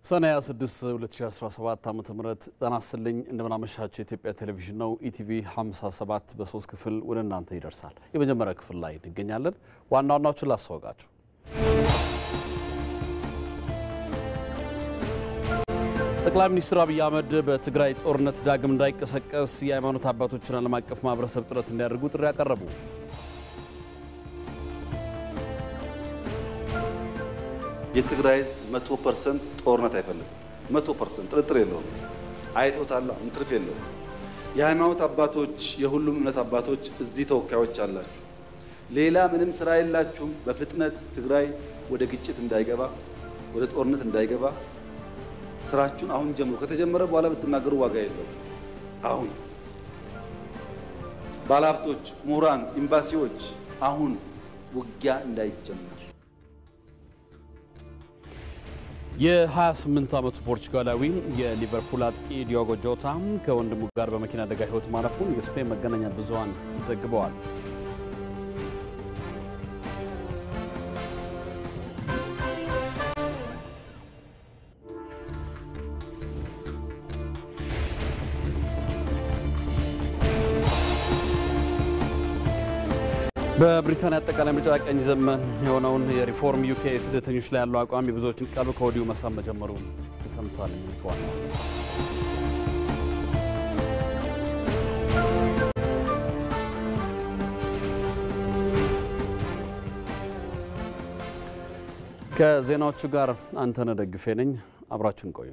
ሰኔ 26 2017 ዓመተ ምህረት ጣናስልኝ እንደምናመሻቸው ኢትዮጵያ ቴሌቪዥን ነው ኢቲቪ 57 በ3 ክፍል ወደ እናንተ ይደርሳል። የመጀመሪያ ክፍል ላይ እንገኛለን። ዋና ዋናዎችን ላስታውቃችሁ። ጠቅላይ ሚኒስትር አብይ አህመድ በትግራይ ጦርነት ዳግም እንዳይቀሰቀስ የሃይማኖት አባቶችና ዓለም አቀፍ ማህበረሰብ ጥረት እንዲያደርጉ ጥሪ ያቀረቡ። የትግራይ 100% ጦርነት አይፈልግም። 100% ጥርጥር የለውም። አይቶታል። እንትርፍ የለውም። የሃይማኖት አባቶች የሁሉም እምነት አባቶች እዚህ ተወካዮች አላችሁ። ሌላ ምንም ስራ የላችሁም። በፍጥነት ትግራይ ወደ ግጭት እንዳይገባ ወደ ጦርነት እንዳይገባ ስራችሁን አሁን ጀምሩ። ከተጀመረ በኋላ ብትናገሩ ዋጋ የለውም። አሁን ባለሀብቶች፣ ምሁራን፣ ኤምባሲዎች አሁን ውጊያ እንዳይጀመር። የ28 ዓመቱ ፖርቹጋላዊ የሊቨርፑል አጥቂ ዲዮጎ ጆታ ከወንድሙ ጋር በመኪና አደጋ ህይወት ማለፉን የስፔን መገናኛ ብዙሃን ዘግበዋል። በብሪታንያ አጠቃላይ ምርጫ ቀኝ ዘመን የሆነውን የሪፎርም ዩኬ ስደተኞች ላይ ያለው አቋም የብዙዎችን ቀልብ ከወዲሁ መሳብ መጀመሩን ተሰምቷል። የሚተዋል ከዜናዎቹ ጋር አንተነህ ደግፌ ነኝ። አብራችሁን ቆዩ።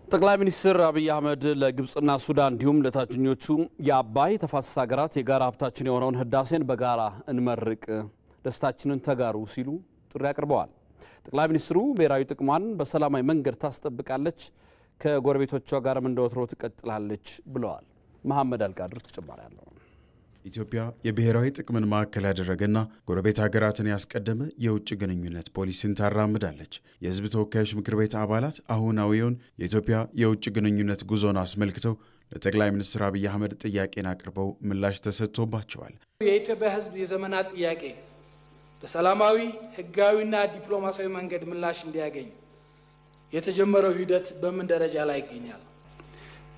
ጠቅላይ ሚኒስትር አብይ አህመድ ለግብጽና ሱዳን እንዲሁም ለታችኞቹ የአባይ ተፋሰስ ሀገራት የጋራ ሀብታችን የሆነውን ህዳሴን በጋራ እንመርቅ፣ ደስታችንን ተጋሩ ሲሉ ጥሪ አቅርበዋል። ጠቅላይ ሚኒስትሩ ብሔራዊ ጥቅሟን በሰላማዊ መንገድ ታስጠብቃለች፣ ከጎረቤቶቿ ጋርም እንደወትሮ ትቀጥላለች ብለዋል። መሐመድ አልቃድር ተጨማሪ አለው። ኢትዮጵያ የብሔራዊ ጥቅምን ማዕከል ያደረገና ጎረቤት ሀገራትን ያስቀደመ የውጭ ግንኙነት ፖሊሲን ታራምዳለች። የህዝብ ተወካዮች ምክር ቤት አባላት አሁናዊውን የኢትዮጵያ የውጭ ግንኙነት ጉዞን አስመልክተው ለጠቅላይ ሚኒስትር አብይ አህመድ ጥያቄን አቅርበው ምላሽ ተሰጥቶባቸዋል። የኢትዮጵያ ህዝብ የዘመናት ጥያቄ በሰላማዊ ህጋዊና ዲፕሎማሲያዊ መንገድ ምላሽ እንዲያገኝ የተጀመረው ሂደት በምን ደረጃ ላይ ይገኛል?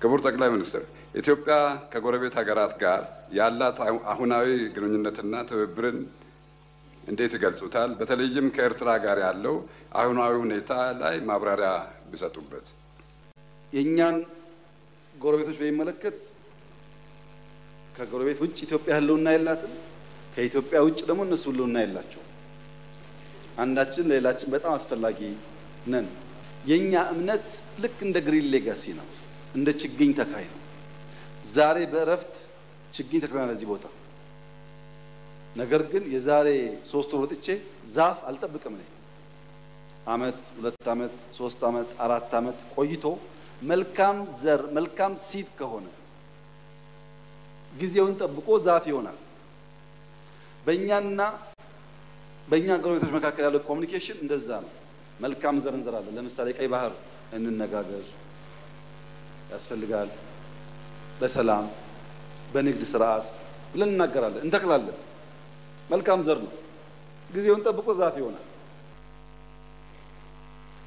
ክቡር ጠቅላይ ሚኒስትር፣ ኢትዮጵያ ከጎረቤት ሀገራት ጋር ያላት አሁናዊ ግንኙነትና ትብብርን እንዴት ይገልጹታል? በተለይም ከኤርትራ ጋር ያለው አሁናዊ ሁኔታ ላይ ማብራሪያ ቢሰጡበት። የኛን ጎረቤቶች በሚመለከት ከጎረቤት ውጭ ኢትዮጵያ ህልውና የላትም፣ ከኢትዮጵያ ውጭ ደግሞ እነሱ ህልውና የላቸው። አንዳችን ለሌላችን በጣም አስፈላጊ ነን። የኛ እምነት ልክ እንደ ግሪን ሌጋሲ ነው፣ እንደ ችግኝ ተካይ ነው። ዛሬ በእረፍት ችግኝ ተክለናል እዚህ ቦታ። ነገር ግን የዛሬ 3 ወር ወጥቼ ዛፍ አልጠብቅም ነኝ። አመት 2 አመት 3 አመት 4 አመት ቆይቶ መልካም ዘር መልካም ሲድ ከሆነ ጊዜውን ጠብቆ ዛፍ ይሆናል። በእኛና በእኛ ጎረቤቶች መካከል ያለው ኮሚኒኬሽን እንደዛ ነው። መልካም ዘር እንዘራለን። ለምሳሌ ቀይ ባህር እንነጋገር ያስፈልጋል፣ በሰላም በንግድ ስርዓት ብለን እናገራለን፣ እንተክላለን። መልካም ዘር ነው። ጊዜውን ጠብቆ ዛፍ ይሆናል።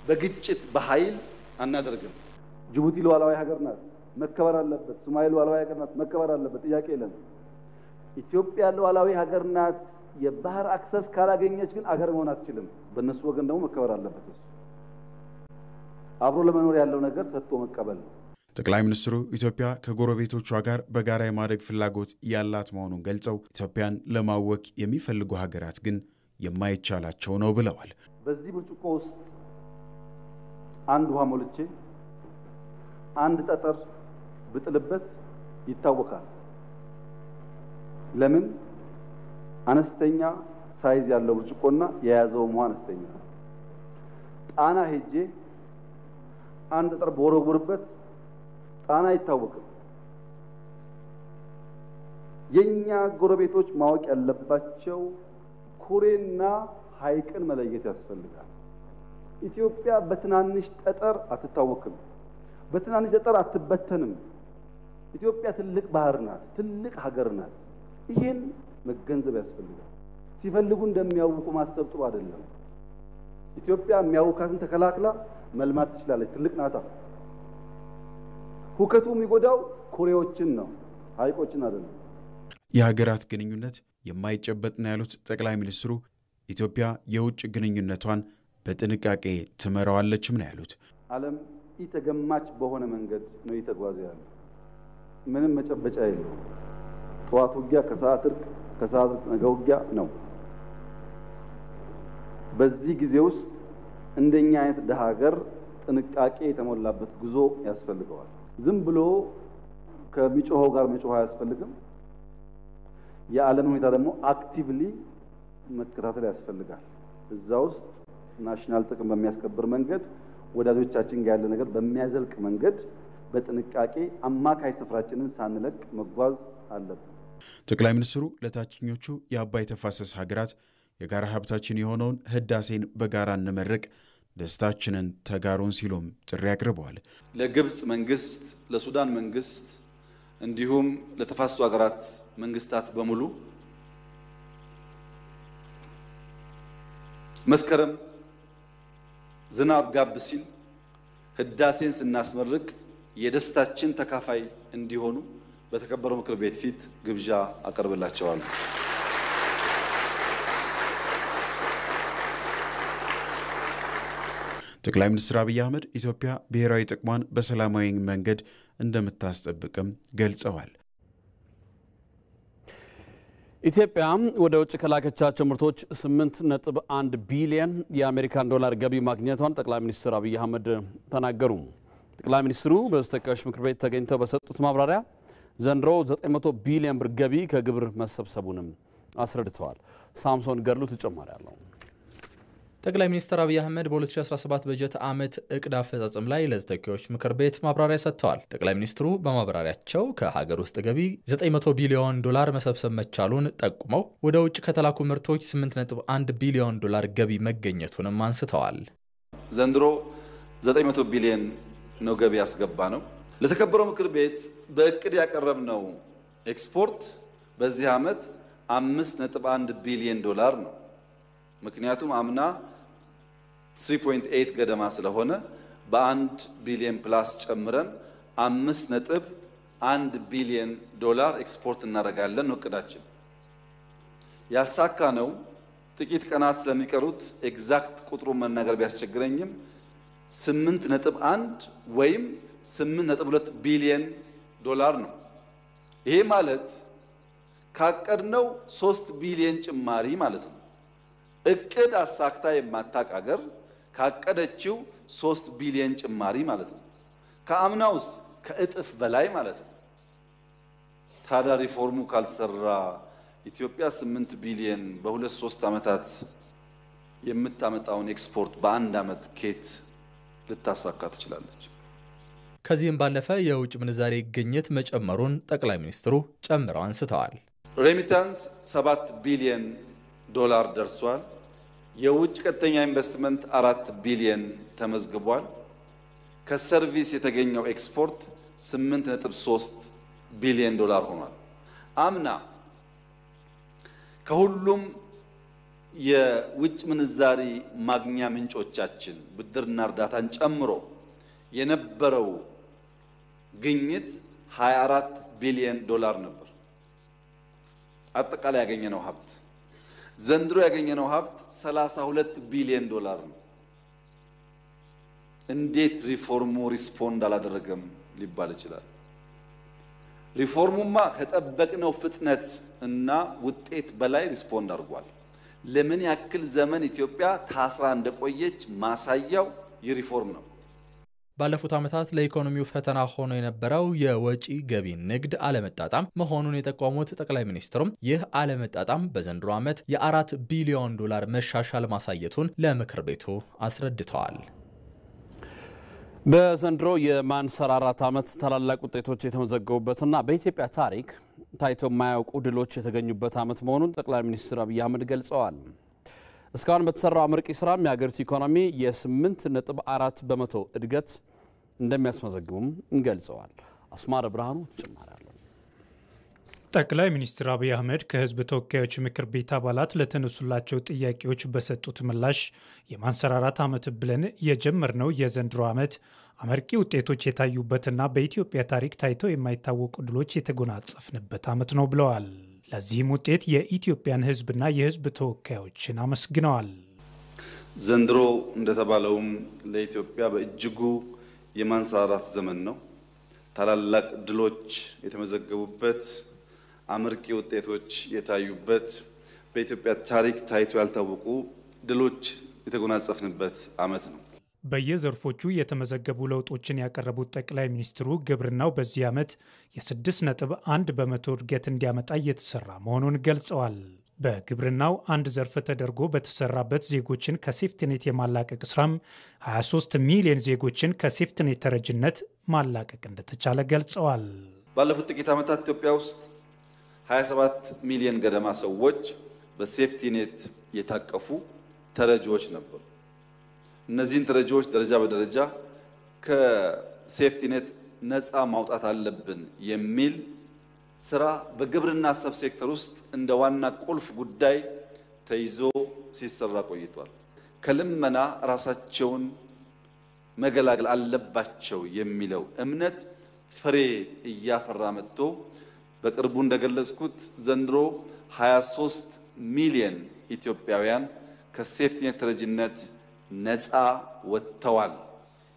በግጭት በኃይል አናደርግም። ጅቡቲ ሉዓላዊ ሀገር ናት፣ መከበር አለበት። ሶማሌ ሉዓላዊ ሀገር ናት፣ መከበር አለበት። ጥያቄ የለም። ኢትዮጵያ ሉዓላዊ ሀገር ናት። የባህር አክሰስ ካላገኘች ግን አገር መሆን አትችልም። በእነሱ ወገን ደግሞ መከበር አለበት። እሱ አብሮ ለመኖር ያለው ነገር ሰጥቶ መቀበል ነው። ጠቅላይ ሚኒስትሩ ኢትዮጵያ ከጎረቤቶቿ ጋር በጋራ የማደግ ፍላጎት ያላት መሆኑን ገልጸው ኢትዮጵያን ለማወክ የሚፈልጉ ሀገራት ግን የማይቻላቸው ነው ብለዋል። በዚህ ብርጭቆ ውስጥ አንድ ውሃ ሞልቼ አንድ ጠጠር ብጥልበት ይታወቃል። ለምን? አነስተኛ ሳይዝ ያለው ብርጭቆና የያዘው ውሃ አነስተኛ። ጣና ሄጄ አንድ ጠጠር በወረወርበት ጣና አይታወቅም። የኛ ጎረቤቶች ማወቅ ያለባቸው ኩሬና ሐይቅን መለየት ያስፈልጋል። ኢትዮጵያ በትናንሽ ጠጠር አትታወቅም። በትናንሽ ጠጠር አትበተንም። ኢትዮጵያ ትልቅ ባህር ናት፣ ትልቅ ሀገር ናት። ይሄን መገንዘብ ያስፈልጋል። ሲፈልጉ እንደሚያውቁ ማሰብ ጥሩ አይደለም። ኢትዮጵያ የሚያውካትን ተከላክላ መልማት ትችላለች። ትልቅ ናታ። ሁከቱ የሚጎዳው ኩሬዎችን ነው፣ ሐይቆችን አይደለም። የሀገራት ግንኙነት የማይጨበጥ ነው ያሉት ጠቅላይ ሚኒስትሩ ኢትዮጵያ የውጭ ግንኙነቷን በጥንቃቄ ትመራዋለችም ነው ያሉት። ዓለም ኢተገማች በሆነ መንገድ ነው እየተጓዘ ያለው። ምንም መጨበጫ የለው። ጠዋት ውጊያ፣ ከሰዓት እርቅ፣ ከሰዓት ነገ ውጊያ ነው። በዚህ ጊዜ ውስጥ እንደኛ አይነት ደሃ ሀገር ጥንቃቄ የተሞላበት ጉዞ ያስፈልገዋል። ዝም ብሎ ከሚጮኸው ጋር መጮህ አያስፈልግም። የዓለም ሁኔታ ደግሞ አክቲቭሊ መከታተል ያስፈልጋል። እዛ ውስጥ ናሽናል ጥቅም በሚያስከብር መንገድ ወዳጆቻችን ጋር ያለ ነገር በሚያዘልቅ መንገድ በጥንቃቄ አማካይ ስፍራችንን ሳንለቅ መጓዝ አለብን። ጠቅላይ ሚኒስትሩ ለታችኞቹ የአባይ ተፋሰስ ሀገራት የጋራ ሀብታችን የሆነውን ህዳሴን በጋራ እንመርቅ፣ ደስታችንን ተጋሩን ሲሉም ጥሪ አቅርበዋል። ለግብጽ መንግስት፣ ለሱዳን መንግስት እንዲሁም ለተፋሰሱ ሀገራት መንግስታት በሙሉ መስከረም ዝናብ ጋብ ሲል ህዳሴን ስናስመርቅ የደስታችን ተካፋይ እንዲሆኑ በተከበረው ምክር ቤት ፊት ግብዣ አቀርብላቸዋለሁ። ጠቅላይ ሚኒስትር አብይ አህመድ ኢትዮጵያ ብሔራዊ ጥቅሟን በሰላማዊ መንገድ እንደምታስጠብቅም ገልጸዋል። ኢትዮጵያ ወደ ውጭ ከላከቻቸው ምርቶች 8.1 ቢሊዮን የአሜሪካን ዶላር ገቢ ማግኘቷን ጠቅላይ ሚኒስትር አብይ አህመድ ተናገሩ። ጠቅላይ ሚኒስትሩ በተወካዮች ምክር ቤት ተገኝተው በሰጡት ማብራሪያ ዘንድሮ 900 ቢሊዮን ብር ገቢ ከግብር መሰብሰቡንም አስረድተዋል። ሳምሶን ገርሉ ተጨማሪ አለው። ጠቅላይ ሚኒስትር አብይ አህመድ በ2017 በጀት ዓመት እቅድ አፈጻጸም ላይ ለተወካዮች ምክር ቤት ማብራሪያ ሰጥተዋል። ጠቅላይ ሚኒስትሩ በማብራሪያቸው ከሀገር ውስጥ ገቢ 900 ቢሊዮን ዶላር መሰብሰብ መቻሉን ጠቁመው ወደ ውጭ ከተላኩ ምርቶች 8.1 ቢሊዮን ዶላር ገቢ መገኘቱንም አንስተዋል። ዘንድሮ 900 ቢሊዮን ነው ገቢ ያስገባ ነው። ለተከበረው ምክር ቤት በእቅድ ያቀረብነው ኤክስፖርት በዚህ ዓመት 5.1 ቢሊዮን ዶላር ነው። ምክንያቱም አምና 3.8 ገደማ ስለሆነ በ1 ቢሊዮን ፕላስ ጨምረን 5.1 ቢሊዮን ዶላር ኤክስፖርት እናደርጋለን ነው እቅዳችን። ያሳካ ነው ጥቂት ቀናት ስለሚቀሩት ኤግዛክት ቁጥሩን መናገር ቢያስቸግረኝም 8.1 ወይም 8.2 ቢሊዮን ዶላር ነው። ይሄ ማለት ካቀድነው 3 ቢሊዮን ጭማሪ ማለት ነው። እቅድ አሳክታ የማታውቅ ሀገር ካቀደችው 3 ቢሊዮን ጭማሪ ማለት ነው። ከአምናውስ ከእጥፍ በላይ ማለት ነው። ታዲያ ሪፎርሙ ካልሰራ ኢትዮጵያ 8 ቢሊዮን በ2-3 ዓመታት የምታመጣውን ኤክስፖርት በአንድ ዓመት ኬት ልታሳካ ትችላለች? ከዚህም ባለፈ የውጭ ምንዛሬ ግኝት መጨመሩን ጠቅላይ ሚኒስትሩ ጨምረው አንስተዋል። ሬሚታንስ 7 ቢሊዮን ዶላር ደርሷል። የውጭ ቀጥተኛ ኢንቨስትመንት 4 ቢሊዮን ተመዝግቧል። ከሰርቪስ የተገኘው ኤክስፖርት 8.3 ቢሊዮን ዶላር ሆኗል። አምና ከሁሉም የውጭ ምንዛሪ ማግኛ ምንጮቻችን ብድርና እርዳታን ጨምሮ የነበረው ግኝት 24 ቢሊዮን ዶላር ነበር። አጠቃላይ ያገኘነው ሀብት ዘንድሮ ያገኘነው ሀብት 32 ቢሊዮን ዶላር ነው። እንዴት ሪፎርሙ ሪስፖንድ አላደረገም ሊባል ይችላል። ሪፎርሙማ ከጠበቅነው ፍጥነት እና ውጤት በላይ ሪስፖንድ አድርጓል። ለምን ያክል ዘመን ኢትዮጵያ ታስራ እንደቆየች ማሳያው የሪፎርም ነው። ባለፉት ዓመታት ለኢኮኖሚው ፈተና ሆኖ የነበረው የወጪ ገቢ ንግድ አለመጣጣም መሆኑን የጠቆሙት ጠቅላይ ሚኒስትሩም ይህ አለመጣጣም በዘንድሮ ዓመት የ4 ቢሊዮን ዶላር መሻሻል ማሳየቱን ለምክር ቤቱ አስረድተዋል። በዘንድሮ የማንሰራራት ዓመት ታላላቅ ውጤቶች የተመዘገቡበትና በኢትዮጵያ ታሪክ ታይቶ የማያውቁ ድሎች የተገኙበት ዓመት መሆኑን ጠቅላይ ሚኒስትር አብይ አህመድ ገልጸዋል። እስካሁን በተሰራው አመርቂ ስራም የሀገሪቱ ኢኮኖሚ የ8.4 በመቶ እድገት እንደሚያስመዘግቡም ገልጸዋል። አስማረ ብርሃኑ ተጨማሪ አለው። ጠቅላይ ሚኒስትር አብይ አህመድ ከህዝብ ተወካዮች ምክር ቤት አባላት ለተነሱላቸው ጥያቄዎች በሰጡት ምላሽ የማንሰራራት ዓመት ብለን የጀመርነው የዘንድሮ ዓመት አመርቂ ውጤቶች የታዩበትና በኢትዮጵያ ታሪክ ታይተው የማይታወቁ ድሎች የተጎናጸፍንበት ዓመት ነው ብለዋል። ለዚህም ውጤት የኢትዮጵያን ህዝብና የህዝብ ተወካዮችን አመስግነዋል። ዘንድሮ እንደተባለውም ለኢትዮጵያ በእጅጉ የማንሰራራት ዘመን ነው። ታላላቅ ድሎች የተመዘገቡበት፣ አመርቂ ውጤቶች የታዩበት፣ በኢትዮጵያ ታሪክ ታይቶ ያልታወቁ ድሎች የተጎናጸፍንበት ዓመት ነው። በየዘርፎቹ የተመዘገቡ ለውጦችን ያቀረቡት ጠቅላይ ሚኒስትሩ ግብርናው በዚህ ዓመት የ6.1 በመቶ እድገት እንዲያመጣ እየተሰራ መሆኑን ገልጸዋል። በግብርናው አንድ ዘርፍ ተደርጎ በተሰራበት ዜጎችን ከሴፍትኔት የማላቀቅ ስራም 23 ሚሊዮን ዜጎችን ከሴፍትኔት ተረጅነት ማላቀቅ እንደተቻለ ገልጸዋል። ባለፉት ጥቂት ዓመታት ኢትዮጵያ ውስጥ 27 ሚሊዮን ገደማ ሰዎች በሴፍቲኔት የታቀፉ ተረጂዎች ነበሩ። እነዚህን ተረጂዎች ደረጃ በደረጃ ከሴፍቲኔት ነፃ ማውጣት አለብን የሚል ስራ በግብርና ሰብ ሴክተር ውስጥ እንደ ዋና ቁልፍ ጉዳይ ተይዞ ሲሰራ ቆይቷል። ከልመና ራሳቸውን መገላገል አለባቸው የሚለው እምነት ፍሬ እያፈራ መጥቶ በቅርቡ እንደገለጽኩት ዘንድሮ 23 ሚሊዮን ኢትዮጵያውያን ከሴፍቲኔት ተረጂነት ነፃ ወጥተዋል።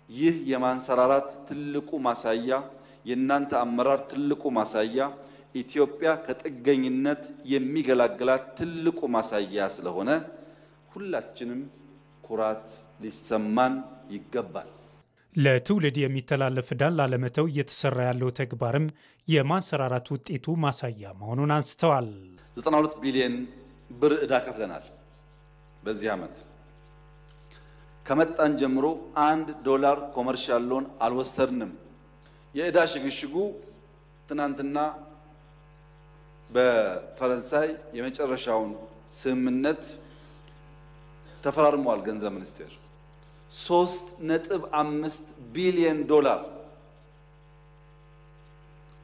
ይህ የማንሰራራት ትልቁ ማሳያ፣ የእናንተ አመራር ትልቁ ማሳያ፣ ኢትዮጵያ ከጥገኝነት የሚገላግላት ትልቁ ማሳያ ስለሆነ ሁላችንም ኩራት ሊሰማን ይገባል። ለትውልድ የሚተላለፍ ዕዳን ላለመተው እየተሰራ ያለው ተግባርም የማንሰራራት ውጤቱ ማሳያ መሆኑን አንስተዋል። 92 ቢሊዮን ብር ዕዳ ከፍለናል። በዚህ ዓመት ከመጣን ጀምሮ $1 ኮመርሻል ሎን አልወሰድንም። የዕዳ ሽግሽጉ ትናንትና በፈረንሳይ የመጨረሻውን ስምምነት ተፈራርሟል። ገንዘብ ሚኒስቴር $3.5 ቢሊዮን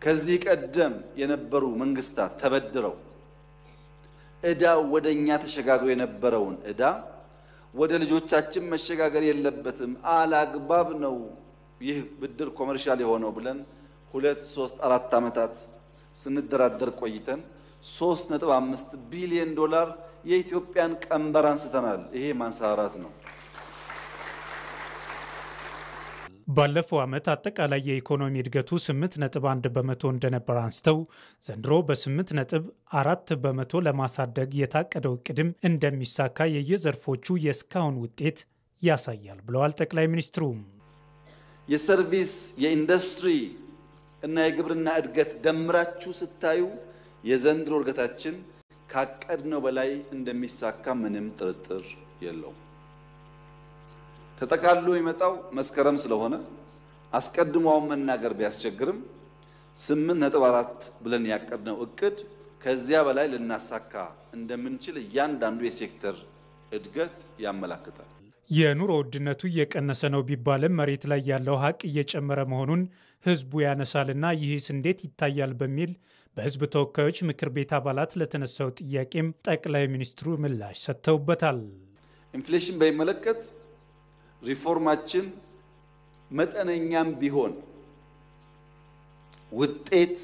ከዚህ ቀደም የነበሩ መንግስታት ተበድረው ዕዳው ወደኛ ተሸጋግሮ የነበረውን ዕዳ ወደ ልጆቻችን መሸጋገር የለበትም፣ አላግባብ ነው ይህ ብድር ኮመርሻል የሆነው ብለን 2፣ 3፣ 4 ዓመታት ስንደራደር ቆይተን $3.5 ቢሊዮን የኢትዮጵያን ቀንበር አንስተናል። ይሄ ማንሰራራት ነው። ባለፈው ዓመት አጠቃላይ የኢኮኖሚ እድገቱ 8.1 በመቶ እንደነበር አንስተው ዘንድሮ በ8.4 በመቶ ለማሳደግ የታቀደው እቅድም እንደሚሳካ የየዘርፎቹ የእስካሁን ውጤት ያሳያል ብለዋል ጠቅላይ ሚኒስትሩ። የሰርቪስ፣ የኢንዱስትሪ እና የግብርና እድገት ደምራችሁ ስታዩ የዘንድሮ እድገታችን ካቀድነው በላይ እንደሚሳካ ምንም ጥርጥር የለውም። ተጠቃሎ ይመጣው መስከረም ስለሆነ አስቀድሞው መናገር ቢያስቸግርም 8.4 ብለን ያቀድነው እቅድ ከዚያ በላይ ልናሳካ እንደምንችል እያንዳንዱ የሴክተር እድገት ያመላክታል። የኑሮ ውድነቱ እየቀነሰ ነው ቢባልም መሬት ላይ ያለው ሀቅ እየጨመረ መሆኑን ህዝቡ ያነሳልና ይህስ እንዴት ይታያል በሚል በህዝብ ተወካዮች ምክር ቤት አባላት ለተነሳው ጥያቄም ጠቅላይ ሚኒስትሩ ምላሽ ሰጥተውበታል። ኢንፍሌሽን በሚመለከት ሪፎርማችን መጠነኛም ቢሆን ውጤት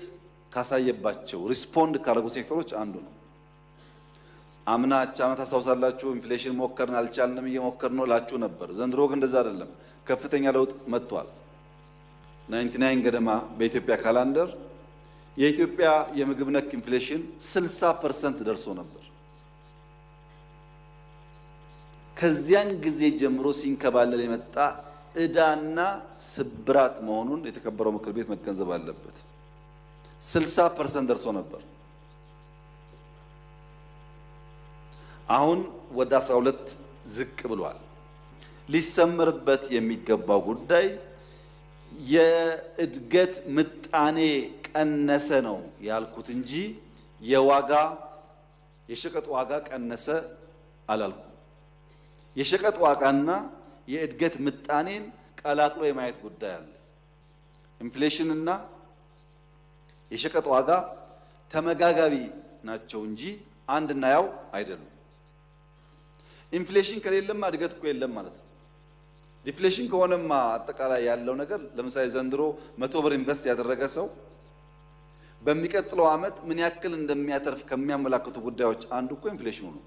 ካሳየባቸው ሪስፖንድ ካደረጉ ሴክተሮች አንዱ ነው። አምና አቻመት አስተውሳላችሁ ኢንፍሌሽን ሞከርን አልቻልንም እየሞከርን ነው ላችሁ ነበር። ዘንድሮ ግን እንደዛ አይደለም። ከፍተኛ ለውጥ መጥቷል። 99 ገደማ በኢትዮጵያ ካላንደር የኢትዮጵያ የምግብ ነክ ኢንፍሌሽን 60% ደርሶ ነበር። ከዚያን ጊዜ ጀምሮ ሲንከባለል የመጣ እዳና ስብራት መሆኑን የተከበረው ምክር ቤት መገንዘብ አለበት። 60% ደርሶ ነበር። አሁን ወደ 12 ዝቅ ብሏል። ሊሰመርበት የሚገባው ጉዳይ የእድገት ምጣኔ ቀነሰ ነው ያልኩት እንጂ የሸቀጥ ዋጋ ቀነሰ አላልኩም። የሸቀጥ ዋጋና የእድገት ምጣኔን ቀላቅሎ የማየት ጉዳይ አለ። ኢንፍሌሽን እና የሸቀጥ ዋጋ ተመጋጋቢ ናቸው እንጂ አንድና ያው አይደሉም። ኢንፍሌሽን ከሌለማ እድገት እኮ የለም ማለት ነው። ዲፍሌሽን ከሆነማ አጠቃላይ ያለው ነገር ለምሳሌ ዘንድሮ 100 ብር ኢንቨስት ያደረገ ሰው በሚቀጥለው ዓመት ምን ያክል እንደሚያተርፍ ከሚያመላክቱ ጉዳዮች አንዱ እኮ ኢንፍሌሽኑ ነው።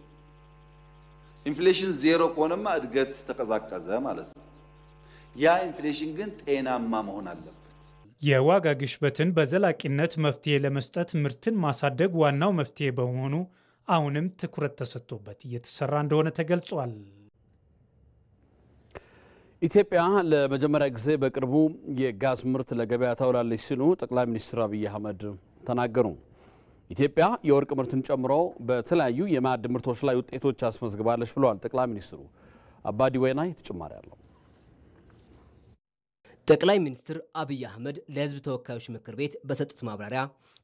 ኢንፍሌሽን ዜሮ ከሆነማ እድገት ተቀዛቀዘ ማለት ነው። ያ ኢንፍሌሽን ግን ጤናማ መሆን አለበት። የዋጋ ግሽበትን በዘላቂነት መፍትሄ ለመስጠት ምርትን ማሳደግ ዋናው መፍትሄ በመሆኑ አሁንም ትኩረት ተሰጥቶበት እየተሰራ እንደሆነ ተገልጿል። ኢትዮጵያ ለመጀመሪያ ጊዜ በቅርቡ የጋዝ ምርት ለገበያ ታውላለች ሲሉ ጠቅላይ ሚኒስትር አብይ አህመድ ተናገሩ። ኢትዮጵያ የወርቅ ምርትን ጨምሮ በተለያዩ የማዕድን ምርቶች ላይ ውጤቶች አስመዝግባለች ብለዋል ጠቅላይ ሚኒስትሩ። አባዲ ወይናይ ተጨማሪ አለው። ጠቅላይ ሚኒስትር አብይ አህመድ ለሕዝብ ተወካዮች ምክር ቤት በሰጡት ማብራሪያ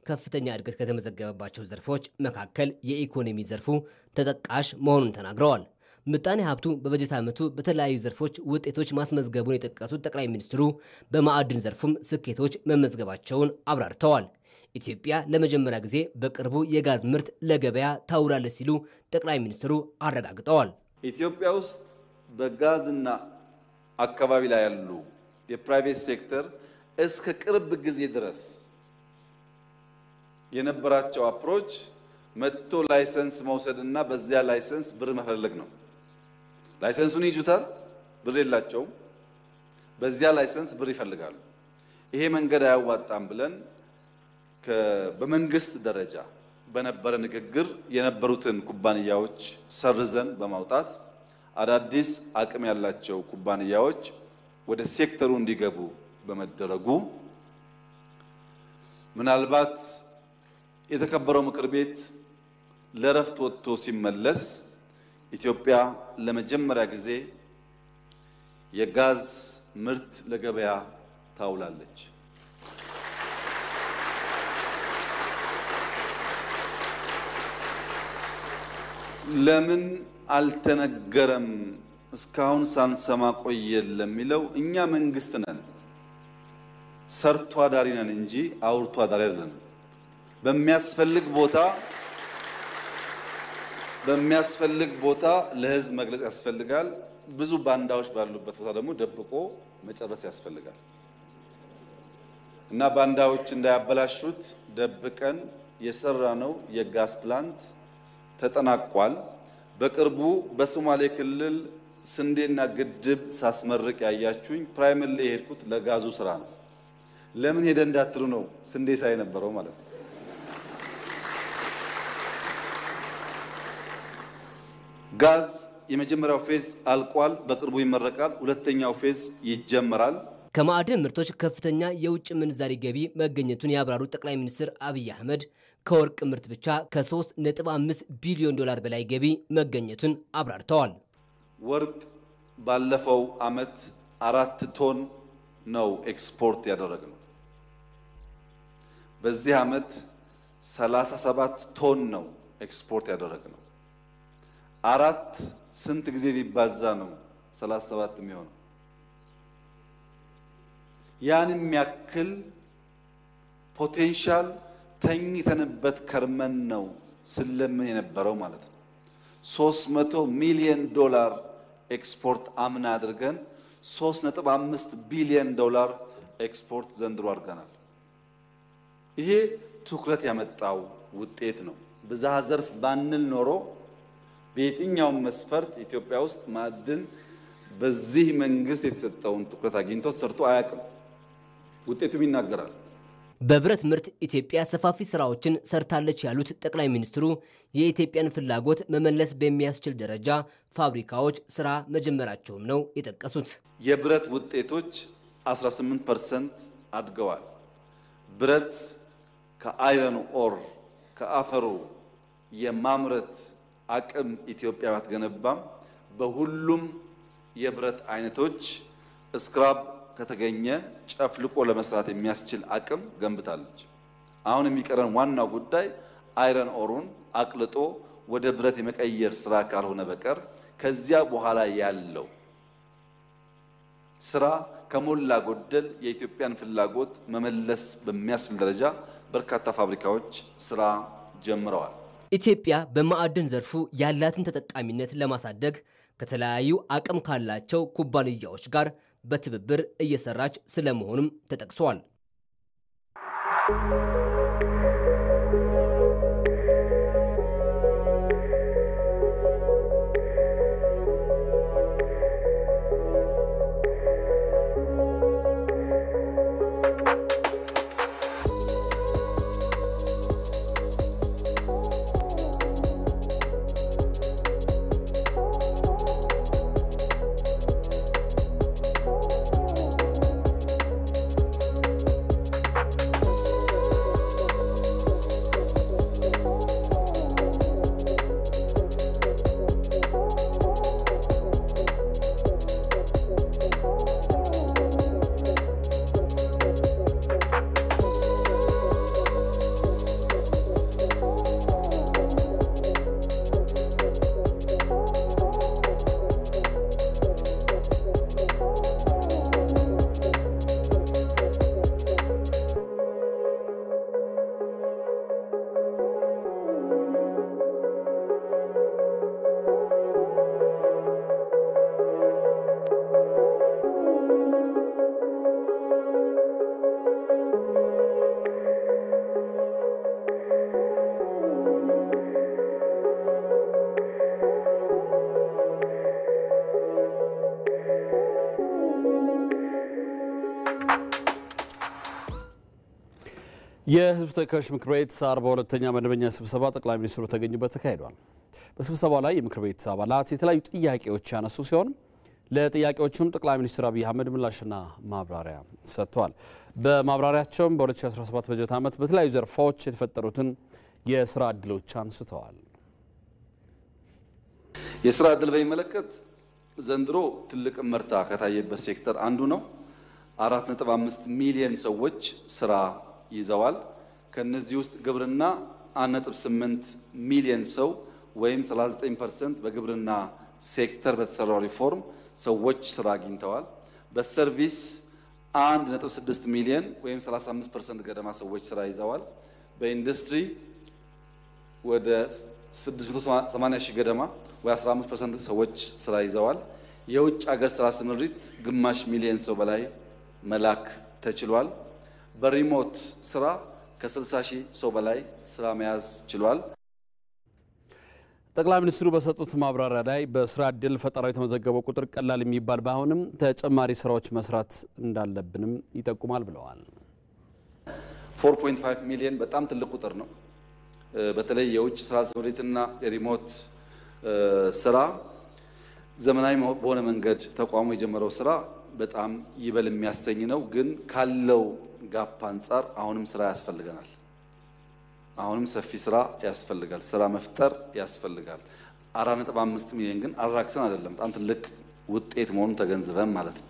ከፍተኛ እድገት ከተመዘገበባቸው ዘርፎች መካከል የኢኮኖሚ ዘርፉ ተጠቃሽ መሆኑን ተናግረዋል። ምጣኔ ሀብቱ በበጀት ዓመቱ በተለያዩ ዘርፎች ውጤቶች ማስመዝገቡን የጠቀሱት ጠቅላይ ሚኒስትሩ በማዕድን ዘርፉም ስኬቶች መመዝገባቸውን አብራርተዋል። ኢትዮጵያ ለመጀመሪያ ጊዜ በቅርቡ የጋዝ ምርት ለገበያ ታውላለች ሲሉ ጠቅላይ ሚኒስትሩ አረጋግጠዋል። ኢትዮጵያ ውስጥ በጋዝና አካባቢ ላይ ያሉ የፕራይቬት ሴክተር እስከ ቅርብ ጊዜ ድረስ የነበራቸው አፕሮች መጥቶ ላይሰንስ መውሰድና በዚያ ላይሰንስ ብር መፈለግ ነው። ላይሰንሱን ይጁታል፣ ብር የላቸውም። በዚያ ላይሰንስ ብር ይፈልጋሉ። ይሄ መንገድ አያዋጣም ብለን በመንግስት ደረጃ በነበረ ንግግር የነበሩትን ኩባንያዎች ሰርዘን በማውጣት አዳዲስ አቅም ያላቸው ኩባንያዎች ወደ ሴክተሩ እንዲገቡ በመደረጉ ምናልባት የተከበረው ምክር ቤት ለረፍት ወጥቶ ሲመለስ ኢትዮጵያ ለመጀመሪያ ጊዜ የጋዝ ምርት ለገበያ ታውላለች። ለምን አልተነገረም እስካሁን ሳንሰማ ቆየን ለሚለው እኛ መንግስት ነን፣ ሰርቶ አዳሪ ነን እንጂ አውርቶ አዳሪ አይደለም። በሚያስፈልግ ቦታ ለህዝብ መግለጽ ያስፈልጋል። ብዙ ባንዳዎች ባሉበት ቦታ ደግሞ ደብቆ መጨረስ ያስፈልጋል እና ባንዳዎች እንዳያበላሹት ደብቀን የሰራነው የጋዝ ፕላንት ተጠናቋል። በቅርቡ በሶማሌ ክልል ስንዴና ግድብ ሳስመርቅ ያያችሁኝ ፕራይመሪ የሄድኩት ለጋዙ ስራ ነው። ለምን ሄደ እንዳትሉ ነው፣ ስንዴ ሳይ ነበረው ማለት ነው። ጋዝ የመጀመሪያው ፌዝ አልቋል፣ በቅርቡ ይመረቃል። ሁለተኛው ፌዝ ይጀመራል። ከማዕድን ምርቶች ከፍተኛ የውጭ ምንዛሪ ገቢ መገኘቱን ያብራሩት ጠቅላይ ሚኒስትር አብይ አህመድ ከወርቅ ምርት ብቻ ከ3.5 ቢሊዮን ዶላር በላይ ገቢ መገኘቱን አብራርተዋል። ወርቅ ባለፈው ዓመት 4 ቶን ነው ኤክስፖርት ያደረግነው። በዚህ ዓመት 37 ቶን ነው ኤክስፖርት ያደረግነው። 4 ስንት ጊዜ ቢባዛ ነው 37 የሚሆነው? ያን የሚያክል ፖቴንሻል ተኝተንበት ከርመን ነው ስለምን የነበረው ማለት ነው። 300 ሚሊዮን ዶላር ኤክስፖርት አምና አድርገን 3.5 ቢሊዮን ዶላር ኤክስፖርት ዘንድሮ አድርገናል። ይሄ ትኩረት ያመጣው ውጤት ነው። ብዝሃ ዘርፍ ባንል ኖሮ በየትኛውም መስፈርት ኢትዮጵያ ውስጥ ማዕድን በዚህ መንግስት የተሰጠውን ትኩረት አግኝቶ ተሰርቶ አያውቅም። ውጤቱም ይናገራል። በብረት ምርት ኢትዮጵያ ሰፋፊ ስራዎችን ሰርታለች ያሉት ጠቅላይ ሚኒስትሩ የኢትዮጵያን ፍላጎት መመለስ በሚያስችል ደረጃ ፋብሪካዎች ስራ መጀመራቸውም ነው የጠቀሱት። የብረት ውጤቶች 18% አድገዋል። ብረት ከአይረን ኦር ከአፈሩ የማምረት አቅም ኢትዮጵያ ባትገነባም በሁሉም የብረት አይነቶች ስክራፕ ከተገኘ ጨፍልቆ ለመስራት የሚያስችል አቅም ገንብታለች። አሁን የሚቀረን ዋናው ጉዳይ አይረን ኦሩን አቅልጦ ወደ ብረት የመቀየር ስራ ካልሆነ በቀር ከዚያ በኋላ ያለው ስራ ከሞላ ጎደል የኢትዮጵያን ፍላጎት መመለስ በሚያስችል ደረጃ በርካታ ፋብሪካዎች ስራ ጀምረዋል። ኢትዮጵያ በማዕድን ዘርፉ ያላትን ተጠቃሚነት ለማሳደግ ከተለያዩ አቅም ካላቸው ኩባንያዎች ጋር በትብብር እየሰራች ስለመሆኑም ተጠቅሷል። የህዝብ ተወካዮች ምክር ቤት 42ኛ መደበኛ ስብሰባ ጠቅላይ ሚኒስትሩ ተገኙበት ተካሂዷል። በስብሰባው ላይ የምክር ቤት አባላት የተለያዩ ጥያቄዎች ያነሱ ሲሆን ለጥያቄዎቹም ጠቅላይ ሚኒስትር አብይ አህመድ ምላሽና ማብራሪያ ሰጥተዋል። በማብራሪያቸውም በ2017 በጀት ዓመት በተለያዩ ዘርፎች የተፈጠሩትን የስራ ዕድሎች አንስተዋል። የስራ ዕድል በሚመለከት ዘንድሮ ትልቅ ምርታ ከታየበት ሴክተር አንዱ ነው። 4.5 ሚሊዮን ሰዎች ስራ ይዘዋል። ከነዚህ ውስጥ ግብርና 1.8 ሚሊዮን ሰው ወይም 39% በግብርና ሴክተር በተሰራው ሪፎርም ሰዎች ስራ አግኝተዋል። በሰርቪስ 1.6 ሚሊዮን ወይም 35% ገደማ ሰዎች ስራ ይዘዋል። በኢንዱስትሪ ወደ 680 ሺህ ገደማ ወይ 15% ሰዎች ስራ ይዘዋል። የውጭ ሀገር ስራ ስምሪት ግማሽ ሚሊዮን ሰው በላይ መላክ ተችሏል። በሪሞት ስራ ከ60 ሺህ ሰው በላይ ስራ መያዝ ችሏል። ጠቅላይ ሚኒስትሩ በሰጡት ማብራሪያ ላይ በስራ ዕድል ፈጠራው የተመዘገበው ቁጥር ቀላል የሚባል ባይሆንም ተጨማሪ ስራዎች መስራት እንዳለብንም ይጠቁማል ብለዋል። 4.5 ሚሊዮን በጣም ትልቅ ቁጥር ነው። በተለይ የውጭ ስራ ስምሪትና የሪሞት ስራ ዘመናዊ በሆነ መንገድ ተቋሙ የጀመረው ስራ በጣም ይበል የሚያሰኝ ነው። ግን ካለው ጋፕ አንጻር አሁንም ስራ ያስፈልገናል። አሁንም ሰፊ ስራ ያስፈልጋል። ስራ መፍጠር ያስፈልጋል። 4.5 ሚሊዮን ግን አራክሰን አይደለም፣ በጣም ትልቅ ውጤት መሆኑን ተገንዝበን ማለት ነው።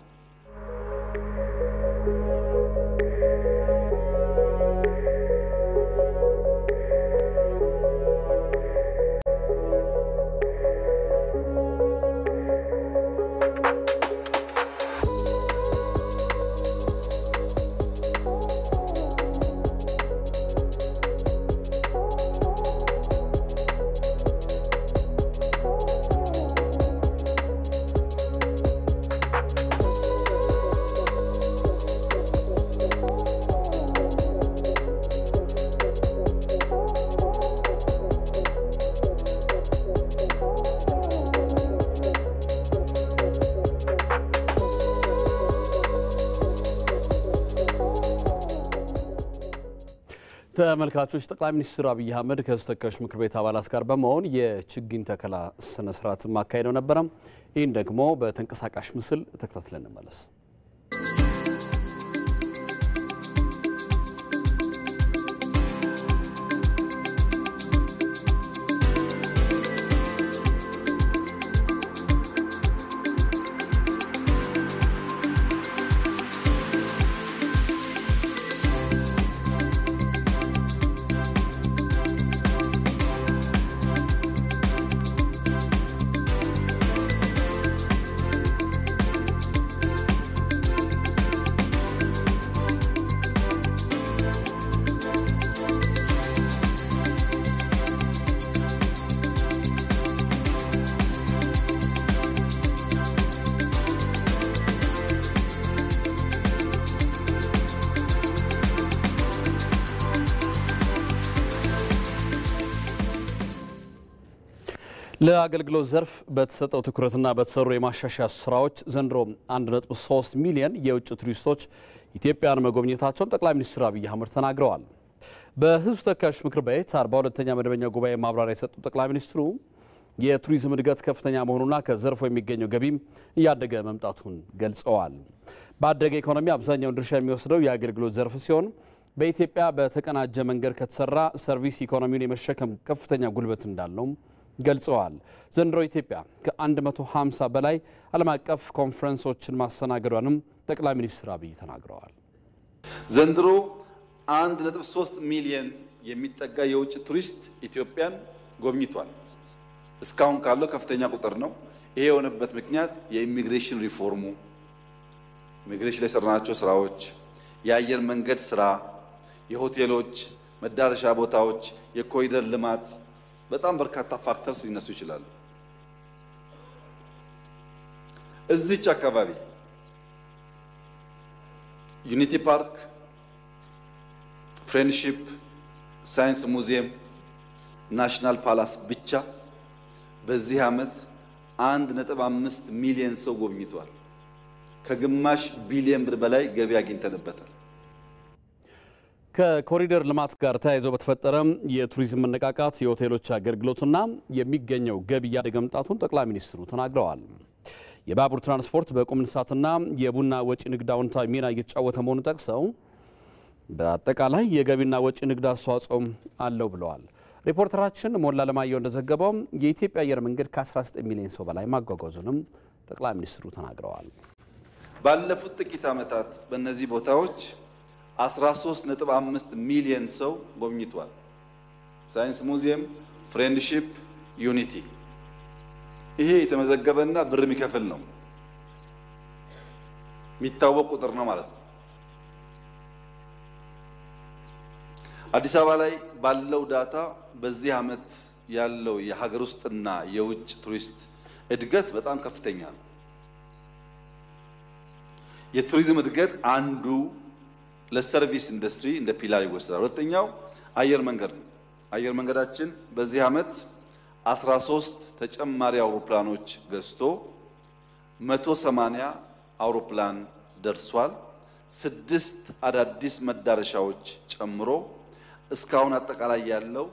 ተመልካቾች ጠቅላይ ሚኒስትር አብይ አህመድ ከተወካዮች ምክር ቤት አባላት ጋር በመሆን የችግኝ ተከላ ስነ ስርዓት ማካሄደው ነበር። ይህን ደግሞ በተንቀሳቃሽ ምስል ተከታትለን እንመለስ። ለአገልግሎት ዘርፍ በተሰጠው ትኩረትና በተሰሩ የማሻሻያ ስራዎች ዘንድሮ 1.3 ሚሊዮን የውጭ ቱሪስቶች ኢትዮጵያን መጎብኘታቸውን ጠቅላይ ሚኒስትር አብይ አህመድ ተናግረዋል። በሕዝብ ተወካዮች ምክር ቤት 42ኛ መደበኛ ጉባኤ ማብራሪያ የሰጡት ጠቅላይ ሚኒስትሩ የቱሪዝም እድገት ከፍተኛ መሆኑና ከዘርፉ የሚገኘው ገቢም እያደገ መምጣቱን ገልጸዋል። ባደገ ኢኮኖሚ አብዛኛውን ድርሻ የሚወስደው የአገልግሎት ዘርፍ ሲሆን በኢትዮጵያ በተቀናጀ መንገድ ከተሰራ ሰርቪስ ኢኮኖሚውን የመሸከም ከፍተኛ ጉልበት እንዳለው ገልጸዋል። ዘንድሮ ኢትዮጵያ ከ150 በላይ ዓለም አቀፍ ኮንፈረንሶችን ማስተናገዷንም ጠቅላይ ሚኒስትር አብይ ተናግረዋል። ዘንድሮ 1.3 ሚሊዮን የሚጠጋ የውጭ ቱሪስት ኢትዮጵያን ጎብኝቷል። እስካሁን ካለው ከፍተኛ ቁጥር ነው። ይሄ የሆነበት ምክንያት የኢሚግሬሽን ሪፎርሙ፣ ኢሚግሬሽን ላይ የሰራናቸው ስራዎች፣ የአየር መንገድ ስራ፣ የሆቴሎች መዳረሻ ቦታዎች፣ የኮሪደር ልማት በጣም በርካታ ፋክተርስ ሊነሱ ይችላሉ። እዚች አካባቢ ዩኒቲ ፓርክ፣ ፍሬንድሺፕ፣ ሳይንስ ሙዚየም፣ ናሽናል ፓላስ ብቻ በዚህ ዓመት 1.5 ሚሊዮን ሰው ጎብኝቷል። ከግማሽ ቢሊዮን ብር በላይ ገቢ አግኝተንበታል። ከኮሪደር ልማት ጋር ተያይዞ በተፈጠረ የቱሪዝም መነቃቃት የሆቴሎች አገልግሎትና የሚገኘው ገቢ እያደገ መምጣቱን ጠቅላይ ሚኒስትሩ ተናግረዋል። የባቡር ትራንስፖርት በቁም እንስሳትና የቡና ወጪ ንግድ አዎንታዊ ሚና እየተጫወተ መሆኑን ጠቅሰው በአጠቃላይ የገቢና ወጪ ንግድ አስተዋጽኦ አለው ብለዋል። ሪፖርተራችን ሞላ ለማየው እንደዘገበው የኢትዮጵያ አየር መንገድ ከ19 ሚሊዮን ሰው በላይ ማጓጓዙንም ጠቅላይ ሚኒስትሩ ተናግረዋል። ባለፉት ጥቂት ዓመታት በእነዚህ ቦታዎች 13.5 ሚሊዮን ሰው ጎብኝቷል። ሳይንስ ሙዚየም፣ ፍሬንድሺፕ፣ ዩኒቲ ይሄ የተመዘገበና ብር የሚከፍል ነው፣ የሚታወቅ ቁጥር ነው ማለት ነው። አዲስ አበባ ላይ ባለው ዳታ በዚህ ዓመት ያለው የሀገር ውስጥና የውጭ ቱሪስት እድገት በጣም ከፍተኛ ነው። የቱሪዝም እድገት አንዱ ለሰርቪስ ኢንዱስትሪ እንደ ፒላር ይወሰዳል። ሁለተኛው አየር መንገድ ነው። አየር መንገዳችን በዚህ ዓመት 13 ተጨማሪ አውሮፕላኖች ገዝቶ 180 አውሮፕላን ደርሷል። 6 አዳዲስ መዳረሻዎች ጨምሮ እስካሁን አጠቃላይ ያለው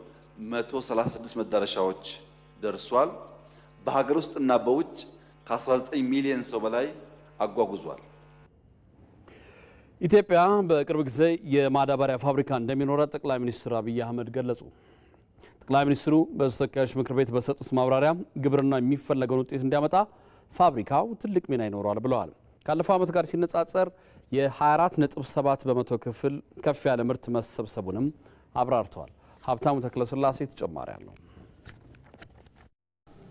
136 መዳረሻዎች ደርሷል። በሀገር ውስጥና በውጭ ከ19 ሚሊዮን ሰው በላይ አጓጉዟል። ኢትዮጵያ በቅርብ ጊዜ የማዳበሪያ ፋብሪካ እንደሚኖራት ጠቅላይ ሚኒስትር አብይ አህመድ ገለጹ። ጠቅላይ ሚኒስትሩ በተወካዮች ምክር ቤት በሰጡት ማብራሪያ ግብርና የሚፈለገውን ውጤት እንዲያመጣ ፋብሪካው ትልቅ ሚና ይኖረዋል ብለዋል። ካለፈው ዓመት ጋር ሲነጻጸር የ24.7 በመቶ ክፍል ከፍ ያለ ምርት መሰብሰቡንም አብራርተዋል። ሀብታሙ ተክለስላሴ ተጨማሪ አለው።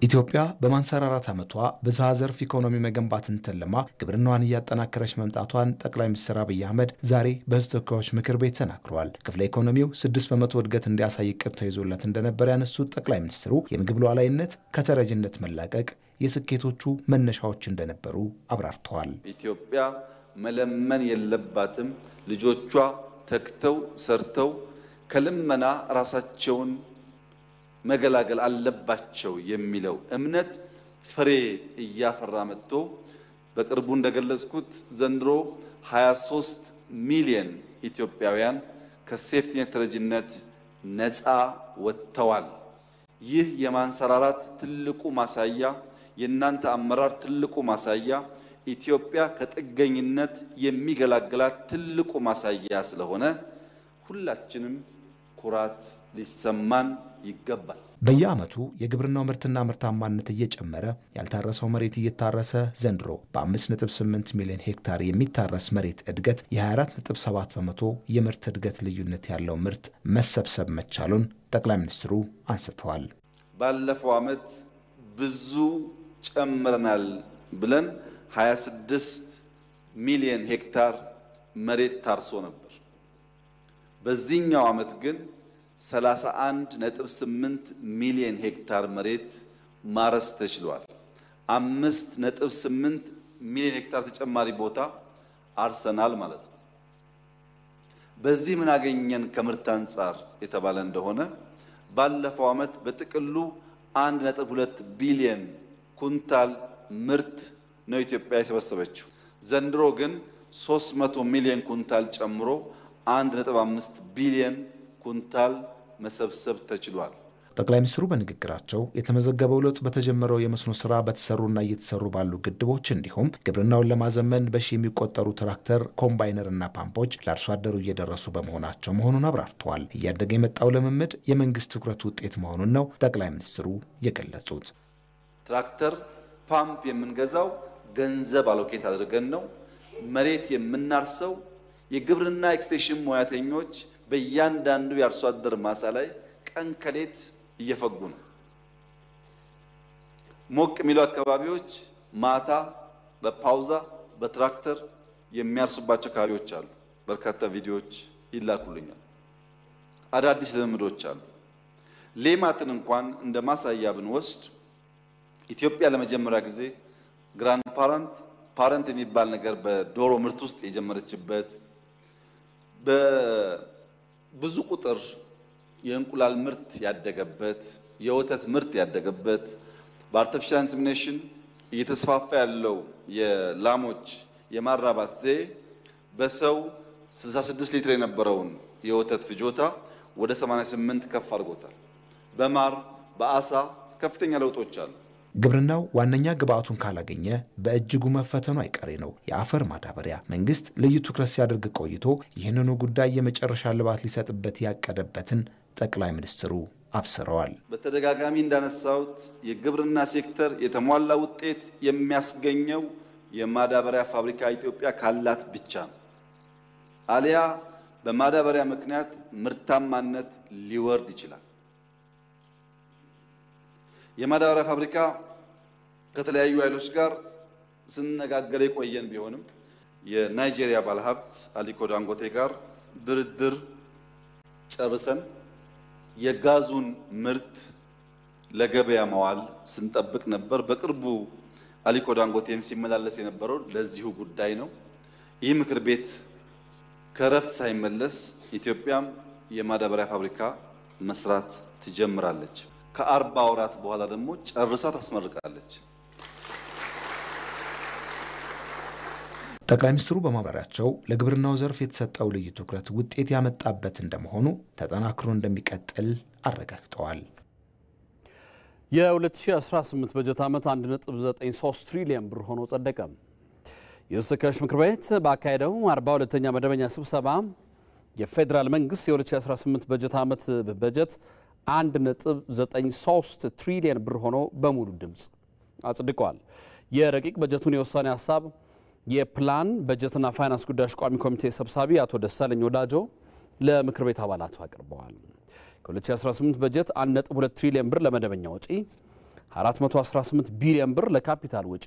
ኢትዮጵያ በማንሰራራት ዓመቷ ብዝሃ ዘርፍ ኢኮኖሚ መገንባትን ተልማ ግብርናዋን እያጠናከረች መምጣቷን ጠቅላይ ሚኒስትር አብይ አህመድ ዛሬ በሕዝብ ተወካዮች ምክር ቤት ተናግረዋል። ክፍለ ኢኮኖሚው 6 በመቶ እድገት እንዲያሳይ እቅድ ተይዞለት እንደነበር ያነሱት ጠቅላይ ሚኒስትሩ የምግብ ሉዓላዊነት፣ ከተረጅነት መላቀቅ የስኬቶቹ መነሻዎች እንደነበሩ አብራርተዋል። ኢትዮጵያ መለመን የለባትም፣ ልጆቿ ተክተው ሰርተው ከልመና ራሳቸውን መገላገል አለባቸው የሚለው እምነት ፍሬ እያፈራ መጥቶ በቅርቡ እንደገለጽኩት ዘንድሮ 23 ሚሊዮን ኢትዮጵያውያን ከሴፍቲኔት ተረጅነት ነፃ ወጥተዋል። ይህ የማንሰራራት ትልቁ ማሳያ፣ የእናንተ አመራር ትልቁ ማሳያ፣ ኢትዮጵያ ከጥገኝነት የሚገላግላት ትልቁ ማሳያ ስለሆነ ሁላችንም ኩራት ሊሰማን ይገባል። በየዓመቱ የግብርናው ምርትና ምርታማነት እየጨመረ ያልታረሰው መሬት እየታረሰ ዘንድሮ በ5.8 ሚሊዮን ሄክታር የሚታረስ መሬት እድገት የ24.7 በመቶ የምርት እድገት ልዩነት ያለው ምርት መሰብሰብ መቻሉን ጠቅላይ ሚኒስትሩ አንስተዋል። ባለፈው ዓመት ብዙ ጨምረናል ብለን 26 ሚሊዮን ሄክታር መሬት ታርሶ ነበር። በዚህኛው ዓመት ግን 31.8 ሚሊዮን ሄክታር መሬት ማረስ ተችሏል። 5.8 ሚሊዮን ሄክታር ተጨማሪ ቦታ አርሰናል ማለት ነው። በዚህ ምን አገኘን ከምርት አንጻር የተባለ እንደሆነ ባለፈው ዓመት በጥቅሉ 1.2 ቢሊዮን ኩንታል ምርት ነው ኢትዮጵያ የሰበሰበችው። ዘንድሮ ግን 300 ሚሊዮን ኩንታል ጨምሮ 1.5 ቢሊዮን ኩንታል መሰብሰብ ተችሏል። ጠቅላይ ሚኒስትሩ በንግግራቸው የተመዘገበው ለውጥ በተጀመረው የመስኖ ስራ በተሰሩና እየተሰሩ ባሉ ግድቦች እንዲሁም ግብርናውን ለማዘመን በሺ የሚቆጠሩ ትራክተር፣ ኮምባይነርና ፓምፖች ለአርሶ አደሩ እየደረሱ በመሆናቸው መሆኑን አብራርተዋል። እያደገ የመጣው ልምምድ የመንግስት ትኩረት ውጤት መሆኑን ነው ጠቅላይ ሚኒስትሩ የገለጹት። ትራክተር፣ ፓምፕ የምንገዛው ገንዘብ አሎኬት አድርገን ነው። መሬት የምናርሰው የግብርና ኤክስቴንሽን ሙያተኞች በእያንዳንዱ የአርሶ አደር ማሳ ላይ ቀን ከሌት እየፈጉ ነው። ሞቅ የሚሉ አካባቢዎች ማታ በፓውዛ በትራክተር የሚያርሱባቸው አካባቢዎች አሉ። በርካታ ቪዲዮዎች ይላኩልኛል። አዳዲስ ልምምዶች አሉ። ሌማትን እንኳን እንደ ማሳያ ብንወስድ ኢትዮጵያ ለመጀመሪያ ጊዜ ግራንድ ፓረንት የሚባል ነገር በዶሮ ምርት ውስጥ የጀመረችበት፣ በብዙ ቁጥር የእንቁላል ምርት ያደገበት፣ የወተት ምርት ያደገበት፣ በአርቲፊሻል ኢንሰሚኔሽን እየተስፋፋ ያለው የላሞች የማራባት ዘዬ በሰው 66 ሊትር የነበረውን የወተት ፍጆታ ወደ 88 ከፍ አድርጎታል። በማር በአሳ ከፍተኛ ለውጦች አሉ። ግብርናው ዋነኛ ግብአቱን ካላገኘ በእጅጉ መፈተኑ አይቀሬ ነው። የአፈር ማዳበሪያ መንግስት ልዩ ትኩረት ሲያደርግ ቆይቶ ይህንኑ ጉዳይ የመጨረሻ ልባት ሊሰጥበት ያቀደበትን ጠቅላይ ሚኒስትሩ አብስረዋል። በተደጋጋሚ እንዳነሳሁት የግብርና ሴክተር የተሟላ ውጤት የሚያስገኘው የማዳበሪያ ፋብሪካ ኢትዮጵያ ካላት ብቻ ነው። አሊያ በማዳበሪያ ምክንያት ምርታማነት ሊወርድ ይችላል። የማዳበሪያ ፋብሪካ ከተለያዩ ኃይሎች ጋር ስንነጋገር የቆየን ቢሆንም የናይጄሪያ ባለሀብት አሊኮ ዳንጎቴ ጋር ድርድር ጨርሰን የጋዙን ምርት ለገበያ መዋል ስንጠብቅ ነበር። በቅርቡ አሊኮ ዳንጎቴም ሲመላለስ የነበረው ለዚሁ ጉዳይ ነው። ይህ ምክር ቤት ከረፍት ሳይመለስ ኢትዮጵያም የማዳበሪያ ፋብሪካ መስራት ትጀምራለች። ከ40 ወራት በኋላ ደግሞ ጨርሳ ታስመርቃለች። ጠቅላይ ሚኒስትሩ በማብራሪያቸው ለግብርናው ዘርፍ የተሰጠው ልዩ ትኩረት ውጤት ያመጣበት እንደመሆኑ ተጠናክሮ እንደሚቀጥል አረጋግጠዋል። የ2018 በጀት ዓመት 1.93 ትሪሊዮን ብር ሆኖ ጸደቀ። የተወካዮች ምክር ቤት ባካሄደው 42ኛ መደበኛ ስብሰባ የፌዴራል መንግስት የ2018 በጀት ዓመት በጀት 1.93 ትሪሊዮን ብር ሆኖ በሙሉ ድምፅ አጽድቋል። የረቂቅ በጀቱን የውሳኔ ሀሳብ የፕላን በጀትና ፋይናንስ ጉዳዮች ቋሚ ኮሚቴ ሰብሳቢ አቶ ደሳለኝ ወዳጆ ለምክር ቤት አባላቱ አቅርበዋል። ከ2018 በጀት 1.2 ትሪሊዮን ብር ለመደበኛ ወጪ፣ 418 ቢሊዮን ብር ለካፒታል ወጪ፣